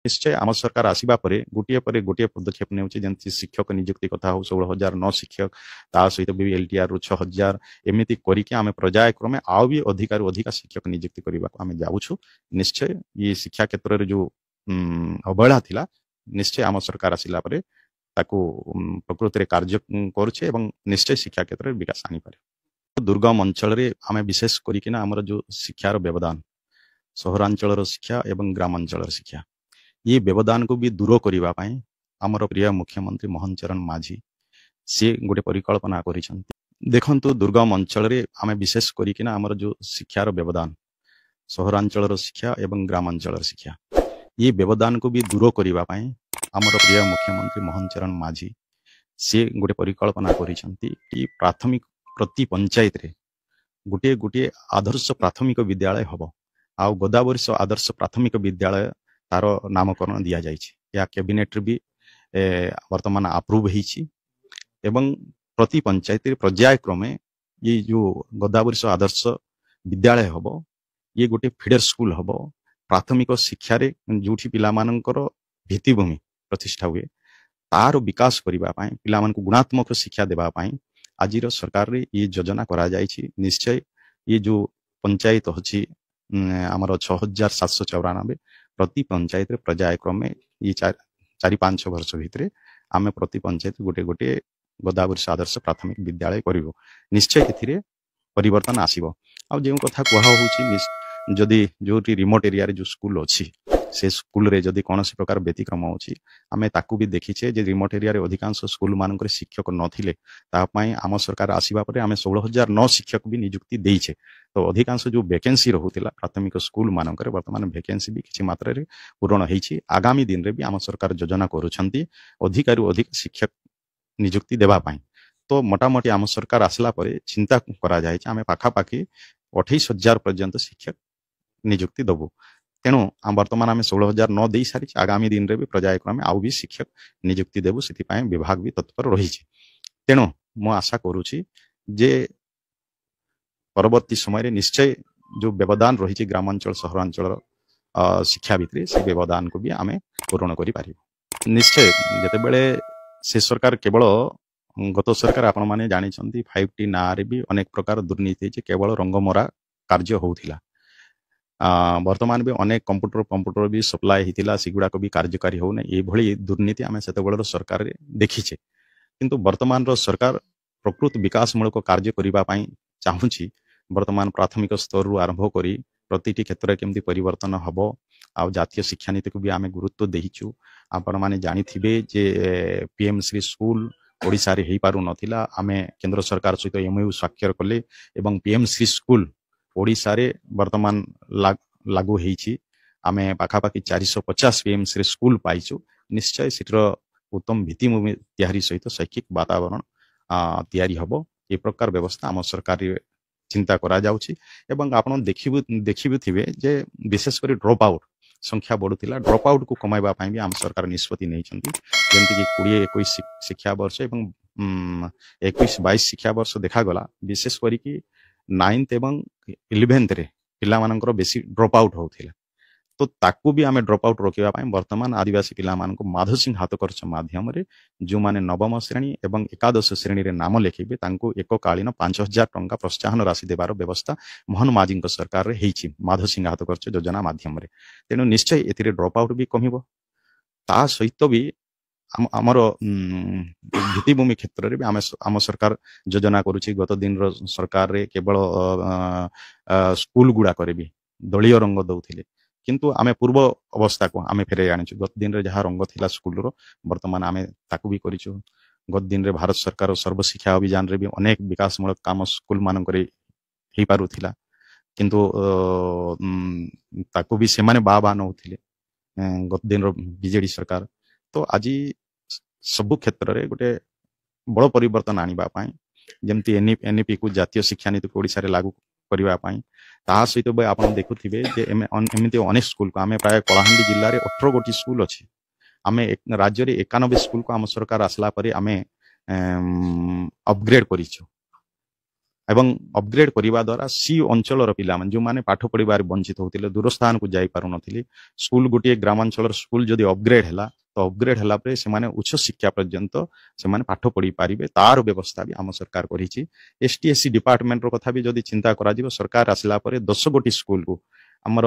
निश्चय आम सरकार आसवा गोटे गोटे पदक्षेप ने शिक्षक नियुक्ति कथा हो 16,000 न शिक्षक ता सहित भी LTR रु 6,000 एमती करके आम पर्यायक्रमे आउ भी अधिक अधिक शिक्षक नियुक्ति करने को आम जाऊँ। निश्चय ये शिक्षा क्षेत्र में जो अवहेला थिला निश्चय आम सरकार आसिला परे ताकू प्रकृति में कार्य करुचे एवं निश्चय शिक्षा क्षेत्र में विकास आनी पारे। दुर्गम अंचल रे आम विशेष करिकिना हमर जो शिक्षार व्यवधान सहरांचल शिक्षा एवं ग्रामांचल शिक्षा ये व्यवधान को भी दूर करने आमर प्रिय मुख्यमंत्री मोहन चरण माझी सी गोटे परिकल्पना करिसेंती। देखंतु दुर्गम अंचल रे आम विशेष करिकिना हमर जो शिक्षार व्यवधान सहरांचल शिक्षा एवं ग्रामांचल शिक्षा ये व्यवधान को भी दूर करने आमर प्रिय मुख्यमंत्री मोहन चरण माझी सी गोटे परिकल्पना करिसेंती कि प्राथमिक प्रति पंचायत रे गोटे गोटे आदर्श प्राथमिक विद्यालय हबो आउ गोदावरी आदर्श प्राथमिक विद्यालय तार नामकरण दिया जाइछि। या कैबिनेट भी वर्तमान अप्रूव होइछि एवं प्रति पंचायत पर्यायक्रमे ये जो गोदावरी आदर्श विद्यालय हबो ये गोटे फीडर स्कूल हबो प्राथमिक शिक्षा रे जोठी पिला मानकर भित्तिभूमि प्रतिष्ठा हुए तार विकास करने पिलामान को गुणात्मक शिक्षा देवाई आज सरकार रे ये योजना करा जाइछि। निश्चय ये जो पंचायत अच्छी आमर 6,794 प्रति पंचायत पर्यायक्रमे ये 4-5 वर्ष भितर आम प्रति पंचायत गोटे गोटे गोदावरी आदर्श प्राथमिक विद्यालय करूँ। निश्चय ए परिवर्तन आसो आ जो कथा कहुच्छी जदि जो रिमोट एरिया रे जो स्कूल अच्छी से स्कूल रे जदि कौन प्रकार व्यतिक्रम अच्छी आम ताकू भी देखीचे जे रिमोट एरिया रे अधिकांश स्कूल मानक शिक्षक नथिले तापाई आम सरकार आसवा पर आम 16,000 न शिक्षक भी नियुक्ति देइछे। तो अधिकांश जो वैकेंसी रहुतिला प्राथमिक स्कूल मानक वर्तमान वैकेंसी भी किसी मात्रा रे पूरण होइछि। आगामी दिन रे भी आम सरकार योजना करूछंती अधिकारु अधिक शिक्षक नियुक्ति देबा पाई। तो मोटामोटी आम सरकार आसला परे चिंता करा जाए आम पाखापाखि 28,000 पर्यंत शिक्षक नियुक्ति दबु। तेणु वर्तमान आम 16,000 न दे सारी आगामी दिन रे भी पर्यायक्रमे आउ भी शिक्षक नियुक्ति देबु से विभाग भी तत्पर रही। तेणु मु आशा करुछि जे परवर्ती समय निश्चय जो व्यवधान रही ग्रामांचल सहरांचल शिक्षा भितर से व्यवधान को भी आम पूरण कर निश्चय जितेबले से सरकार केवल गत सरकार आपण मैंने जानी 5T ना रे भी अनेक प्रकार दुर्नीति केवल रंगमरा कार्य होउथिला। वर्तमान भी अनेक कंप्यूटर भी सप्लाय होता सेगुड़ाक भी कार्यकारी होना ये दुर्नीति आम से सरकार देखीचे। किंतु वर्तमान सरकार प्रकृत विकासमूलक कार्य करने चाहूँगी। वर्तमान प्राथमिक स्तर रु आरंभ करी प्रतिटी क्षेत्र केमती परिवर्तन हम आ जातीय शिक्षा नीति को भी आम गुरुत्व देचु। आपण मैंने जानिथिबे जे PM श्री स्कूल ओडिशा रे हेई पारु नथिला आमे केंद्र सरकार सहित MOU स्वाक्षर कले एवं PM श्री स्कूल ओडिशा रे वर्तमान लागू होइछि। आमे पाखापाखि 450 PM श्री स्कूल पाइछु। निश्चय सिटर उत्तम भित्तिभूमि तैयारी सहित शैक्षिक वातावरण तैयारी हबो ए प्रकार व्यवस्था आम सरकार चिंता करा जाउछि। एवं आपण देखिबु थिबे जे विशेषकर ड्रॉप आउट संख्या बढ़ुला ड्रॉप आउट को कमाइबा भी आम सरकार निष्पत्ति नैछंती। जेमति कि 20-21 शिक्षा वर्ष एवं 21-22 शिक्षा वर्ष देखागला विशेष करिकि 9th एवं 11th रे पिला मानकर बेसी ड्रॉप आउट होथिला। तो ताकू भी आम ड्रॉप आउट रोकवा वर्तमान आदिवासी पिला मानक माधव सिंह हाथ खर्च माध्यम जो माने नवम श्रेणी एवं एकादश श्रेणी रे नाम लिखेबे तांको एककालीन 5,000 टंका प्रोत्साहन राशि देवार व्यवस्था मोहन माझी सरकार रे हेइछि माधव सिंह हाथ खर्च योजना माध्यम रे। तेणु निश्चय एथिरे ड्रॉप आउट भी कमिबो। ता सहित भी आमर भित्तिभूमि क्षेत्र में भी आम सरकार योजना करुछि। गत दिन सरकार रे केवल स्कूल गुड़ा करे भी दलीय रंग दउथिले किंतु आमे पूर्व अवस्था को आमे फेरे आनिछु। गत दिन रे जहाँ रंग थिला स्कूल रो वर्तमान आमे ताकू भी करिछु। गत दिन रे भारत सरकार सर्वशिक्षा अभियान रे भी अनेक विकासमूलक काम स्कूल मानक रे हेई पारुथिला किंतु ताकू भी सेमाने बा नउथिले गत दिन रो बीजेडी सरकार। तो आज सबु क्षेत्र रे गोटे बड़ परिवर्तन आनिबा पाई जेमती NEP को जातीय शिक्षा नीति को ओडिशा रे लागू करबा पाई ता सहित आपण देखुथिबे जे एमिति अनेक स्कूल को आमे प्राय कलाहांडी जिल्ला रे 18 गोटी स्कूल अछि। आमे राज्य रे 91 स्कूल को आम सरकार आसला परे आमे अपग्रेड करिछु। ଏବଂ ଅପଗ୍ରେଡ୍ କରିବା ଦ୍ୱାରା ସି ଅଞ୍ଚଳର ପିଲାମାନେ ଯେଉଁମାନେ ପାଠ ପଢ଼ିବାରେ ବଞ୍ଚିତ ହେଉଥିଲେ ଦୂର ସ୍ଥାନକୁ ଯାଇପାରୁନଥିଲେ ସ୍କୁଲ ଗୋଟିଏ ଗ୍ରାମାଞ୍ଚଳର ସ୍କୁଲ ଯଦି ଅପଗ୍ରେଡ୍ ହେଲା ତ ଅପଗ୍ରେଡ୍ ହେଲା ପରେ ସେମାନେ ଉଚ୍ଚ ଶିକ୍ଷା ପର୍ଯ୍ୟନ୍ତ ସେମାନେ ପାଠ ପଢ଼ି ପାରିବେ ତାର ବ୍ୟବସ୍ଥା ବି ଆମ ସରକାର କରିଛି ଏସଟି ଏସସି ଡିପାର୍ଟମେଣ୍ଟର କଥା ବି ଯଦି ଚିନ୍ତା କରାଯିବ ସରକାର ଆସିଲା ପରେ 10 ଗୋଟି ସ୍କୁଲକୁ ଆମର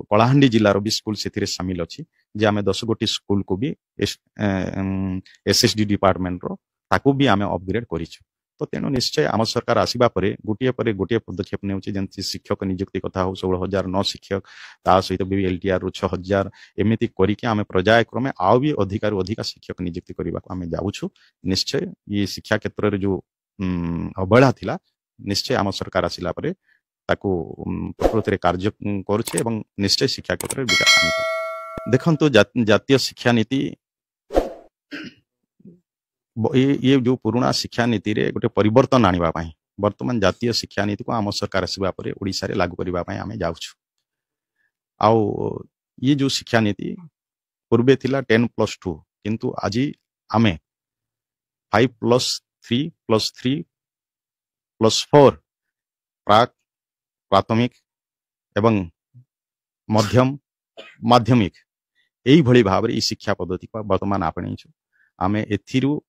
କଳାହାଣ୍ଡି ଜିଲ୍ଲାର ବି ସ୍କୁଲ ସେଥିରେ ସାମିଲ ଅଛି ଯେ ଆମେ 10 ଗୋଟି ସ୍କୁଲକୁ ବି ଏସଏସଡି ଡିପାର୍ଟମେଣ୍ଟର ତାକୁ ବି ଆମେ ଅପଗ୍ରେଡ୍ କରିଛୁ ତ ତେଣୁ ନିଶ୍ଚୟ ଆମ ସରକାର ଆସିବା ପରେ ଗୋଟିଏ ପଦକ୍ଷେପ ନେଉଛି ଯେମିତି ଶିକ୍ଷକ ନିଯୁକ୍ତି କଥା ହଉ 16,000 ନ ଶିକ୍ଷକ ତା ସହିତ ବି LTR ରୁ 6,000 ଏମିତି କରିକି ଆମେ ପର୍ଯ୍ୟାୟକ୍ରମେ ଆଉ ବି ଅଧିକାରୁ ଅଧିକା ଶିକ୍ଷକ ନିଯୁକ୍ତି କରିବାକୁ ଆମେ ଯାଉଛୁ ନିଶ୍ଚୟ ଏ ଶିକ୍ଷା କ୍ଷେତ୍ରରେ ଯୋଉ ଅବହେଳା ଥିଲା ନିଶ୍ଚୟ ଆମ ସରକାର ଆସିଲା ପରେ ତାକୁ ପ୍ରକୃତରେ କାର୍ଯ୍ୟ କରୁଛେ ଏବଂ ନିଶ୍ଚୟ ଶିକ୍ଷା କ୍ଷେତ୍ରରେ ବିକାଶ ଆଣିବ ଦେଖନ୍ତୁ ଜାତୀୟ ଶିକ୍ଷାନୀତି ये जो पुराना शिक्षा नीति रे गोटे परिवर्तन आनिबा पाई वर्तमान जातीय शिक्षा नीति को आम सरकार आसवा परे ओडिसा रे लागू करबा पाई आमे जाउछु आउ ये जो शिक्षा नीति पूर्वे थिला 10+2 किंतु आज आमे 5+3+3+4 प्राक प्राथमिक एवं मध्यम माध्यमिक एई भली भाव रे ई शिक्षा पद्धति को वर्तमान आपणैछु आमे एथिरु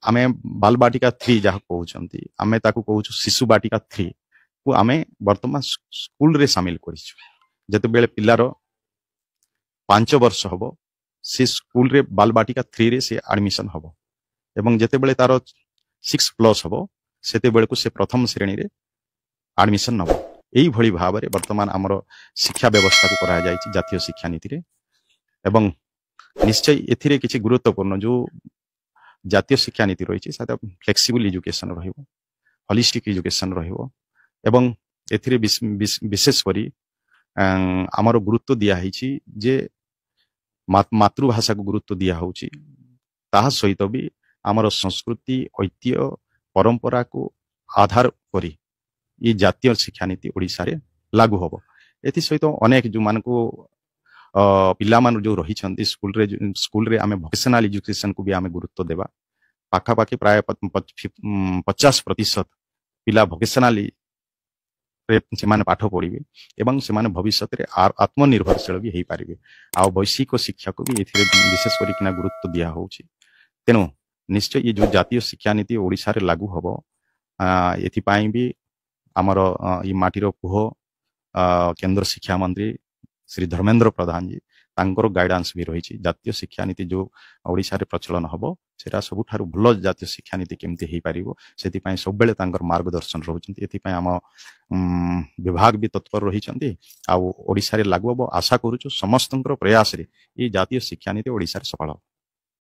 आमे बाल बाटिका 3 जहाँ कहउछंती आमे ताकू कहउछु शिशु बाटिका 3 को आमे वर्तमान स्कूल रे शामिल करिछु जते बेले पिल्लार 5 वर्ष हबो से स्कूल रे बाल बाटिका 3 रे से एडमिशन हबो एवं जते बेले तारो 6+ हबो सेते बेले को से प्रथम श्रेणी रे एडमिशन नबो एई भली भाव रे वर्तमान हमरो शिक्षा व्यवस्था को करा जायछि जातीय शिक्षा नीति रे एवं निश्चय एथिरे किछि गुरुत्वपूर्ण जो जातीय शिक्षा नीति रही है फ्लेक्सिबल एजुकेशन रहिबो होलिस्टिक एजुकेशन रहिबो एवं एथिरे विशेष करी आमर गुरुत्व दिया हिची जे मातृभाषा को गुरुत्व दिया होची ताहा सहित भी आमर संस्कृति ऐतिह्य परंपरा को आधार करी ये जातीय शिक्षा नीति ओडिसा रे लागू होबो एथि सहित अनेक जो मान को पिला मान जो रही स्कूल रे आमे वोकेशनल एजुकेशन को भी आमे गुरुत्व देबा पाखापाखि प्राय 50% पिला वोकेशनल रे सेमाने पाठ पढ़िबे एवं सेमाने भविष्य रे आत्मनिर्भरशील भी हेई पारिबे आ वैश्विक शिक्षा को भी एथिरे विशेष करी किना गुरुत्व दिया होउची तेनु निश्चय ये जो जातीय शिक्षा नीति ओडिसा रे लागू होबो एथि पाई भी हमर ई माटीर पुह केंद्र शिक्षा मंत्री श्री धर्मेंद्र प्रधान जी तांकर गाइडेंस भी रही जातीय शिक्षा नीति जो ओडिसा रे प्रचलन हबो सेटा सबुठारु भलो जातीय शिक्षा नीति केमती हेई पारिबो सेति पई सब बेले तांकर मार्गदर्शन रहुचंती एति पई हम विभाग भी तत्पर रहिचंती आ ओडिसा रे लागू हबो आशा करूछु समस्तंकर प्रयास रे ई जातीय शिक्षा नीति ओडिसा रे सफल